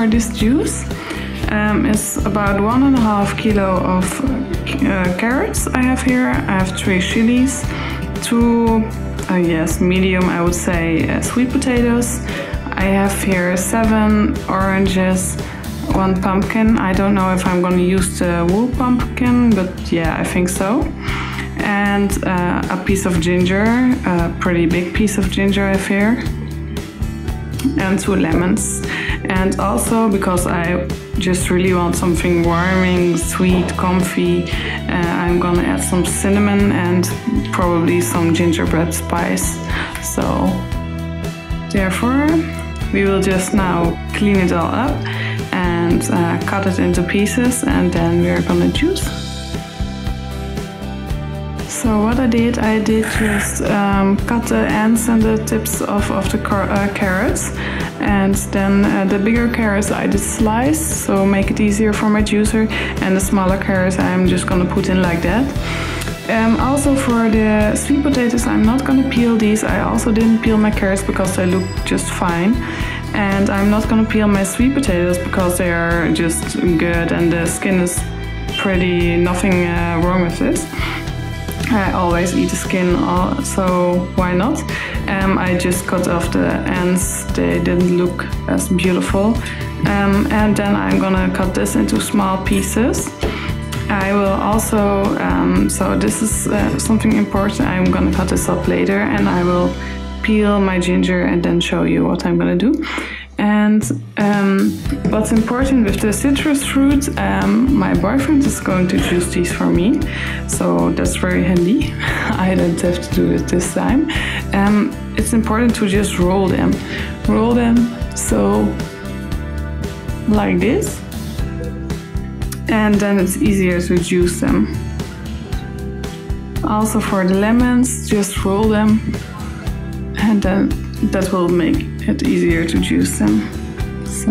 for this juice. It's about 1.5 kilo of carrots I have here. I have 3 chilies, 2, medium I would say, sweet potatoes. I have here 7 oranges, 1 pumpkin. I don't know if I'm going to use the wool pumpkin, but yeah, I think so. And a piece of ginger, a pretty big piece of ginger I have here. And 2 lemons. And also, because I just really want something warming, sweet, comfy, I'm gonna add some cinnamon and probably some gingerbread spice. So therefore we will just now clean it all up and cut it into pieces, and then we're gonna juice. So what I did just cut the ends and the tips of the carrots, and then the bigger carrots I did slice, so make it easier for my juicer, and the smaller carrots I'm just gonna put in like that. Also for the sweet potatoes, I'm not gonna peel these. I also didn't peel my carrots because they look just fine. And I'm not gonna peel my sweet potatoes because they are just good and the skin is pretty, nothing wrong with this. I always eat the skin, so why not? I just cut off the ends, they didn't look as beautiful. And then I'm gonna cut this into small pieces. I will also, so this is something important, I'm gonna cut this up later, and I will peel my ginger and then show you what I'm gonna do. And what's important with the citrus fruit, my boyfriend is going to juice these for me, so that's very handy. I don't have to do it this time. It's important to just roll them, so like this, and then it's easier to juice them. Also for the lemons, just roll them, and then that will make it easier to juice them. So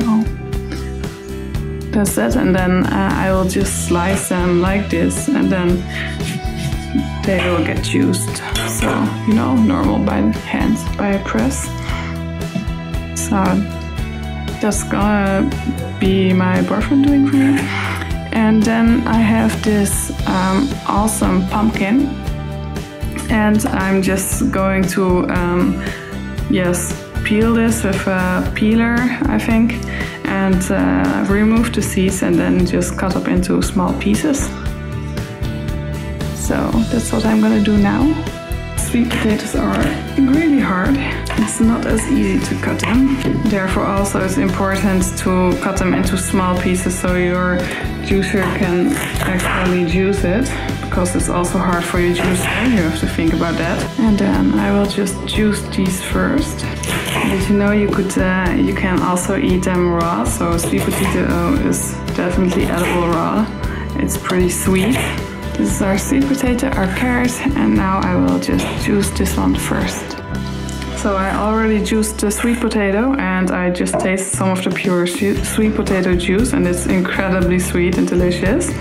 that's that, and then I will just slice them like this, and then they will get juiced. So, you know, normal by hand, by a press. So that's gonna be my boyfriend doing for me. And then I have this awesome pumpkin, and I'm just going to peel this with a peeler, I think, and remove the seeds, and then just cut up into small pieces. So that's what I'm gonna do now. Sweet potatoes are really hard. It's not as easy to cut them. Therefore also it's important to cut them into small pieces so your juicer can actually juice it, because it's also hard for your juicer, you have to think about that. And then I will just juice these first. Did you know you can also eat them raw, so sweet potato is definitely edible raw. It's pretty sweet. This is our sweet potato, our carrot, and now I will just juice this one first. So I already juiced the sweet potato, and I just tasted some of the pure sweet potato juice, and it's incredibly sweet and delicious.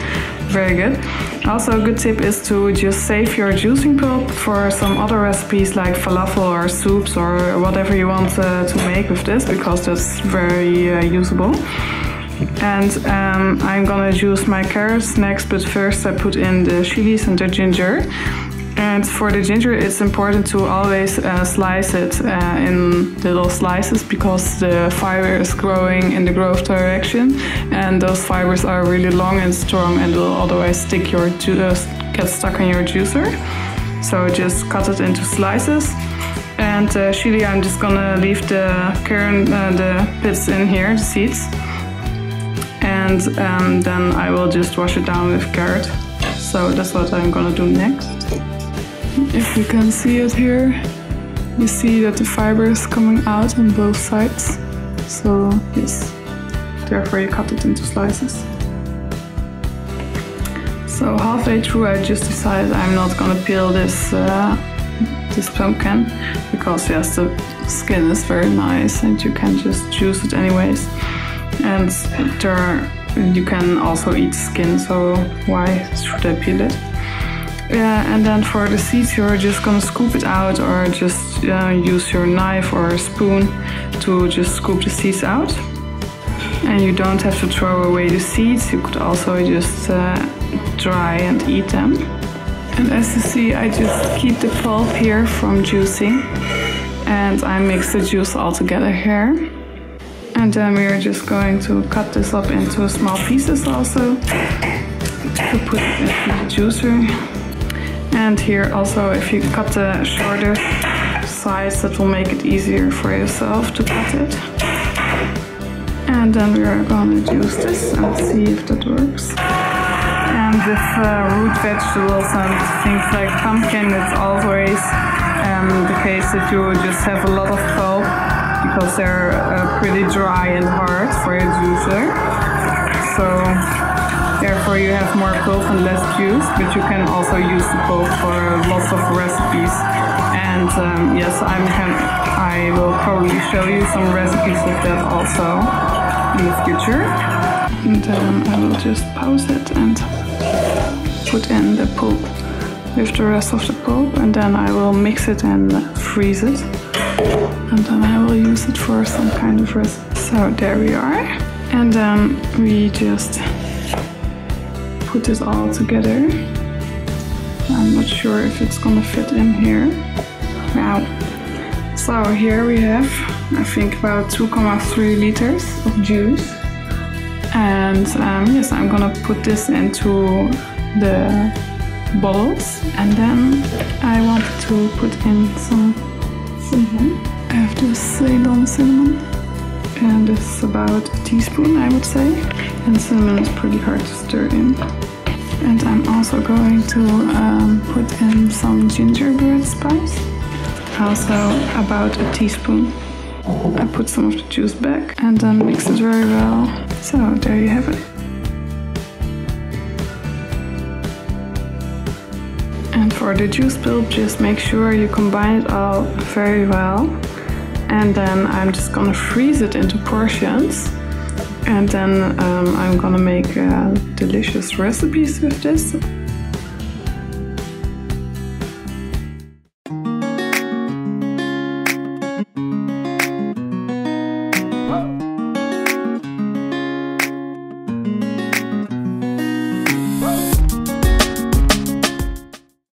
Very good. Also a good tip is to just save your juicing pulp for some other recipes like falafel or soups or whatever you want to make with this, because that's very usable. And I'm gonna juice my carrots next, but first I put in the chilies and the ginger. And for the ginger, it's important to always slice it in little slices, because the fiber is growing in the growth direction, and those fibers are really long and strong and will otherwise get stuck in your juicer. So just cut it into slices. And chili, I'm just gonna leave the pits in here, the seeds. And then I will just wash it down with carrot. So that's what I'm gonna do next. If you can see it here, you see that the fiber is coming out on both sides. So yes, therefore you cut it into slices. So halfway through I just decided I'm not gonna peel this pumpkin, because yes, the skin is very nice and you can just juice it anyways. And you can also eat skin, so why should I peel it? And then for the seeds, you're just gonna scoop it out, or just use your knife or a spoon to just scoop the seeds out. And you don't have to throw away the seeds, you could also just dry and eat them. And as you see, I just keep the pulp here from juicing, and I mix the juice all together here. And then we are just going to cut this up into small pieces also to put it into the juicer. And here also, if you cut the shorter size, that will make it easier for yourself to cut it. And then we are going to juice this and see if that works. And with root vegetables and things like pumpkin, it's always the case that you just have a lot of pulp because they're pretty dry and hard for your juicer. So therefore you have more pulp and less juice, but you can also use the pulp for lots of recipes. And yes, I will probably show you some recipes of that also in the future. And then I will just pause it and put in the pulp with the rest of the pulp, and then I will mix it and freeze it. And then I will use it for some kind of recipe. So there we are. And then we just put it all together. I'm not sure if it's gonna fit in here. Now, so here we have, I think, about 2.3 liters of juice. And yes, I'm gonna put this into the bottles, and then I wanted to put in some cinnamon. I have this Ceylon cinnamon, and it's about a teaspoon, I would say. And cinnamon is pretty hard to stir in. And I'm also going to put in some gingerbread spice, also about a teaspoon. I put some of the juice back and then mix it very well. So there you have it. And for the juice pulp, just make sure you combine it all very well. And then I'm just gonna freeze it into portions. And then I'm gonna make delicious recipes with this.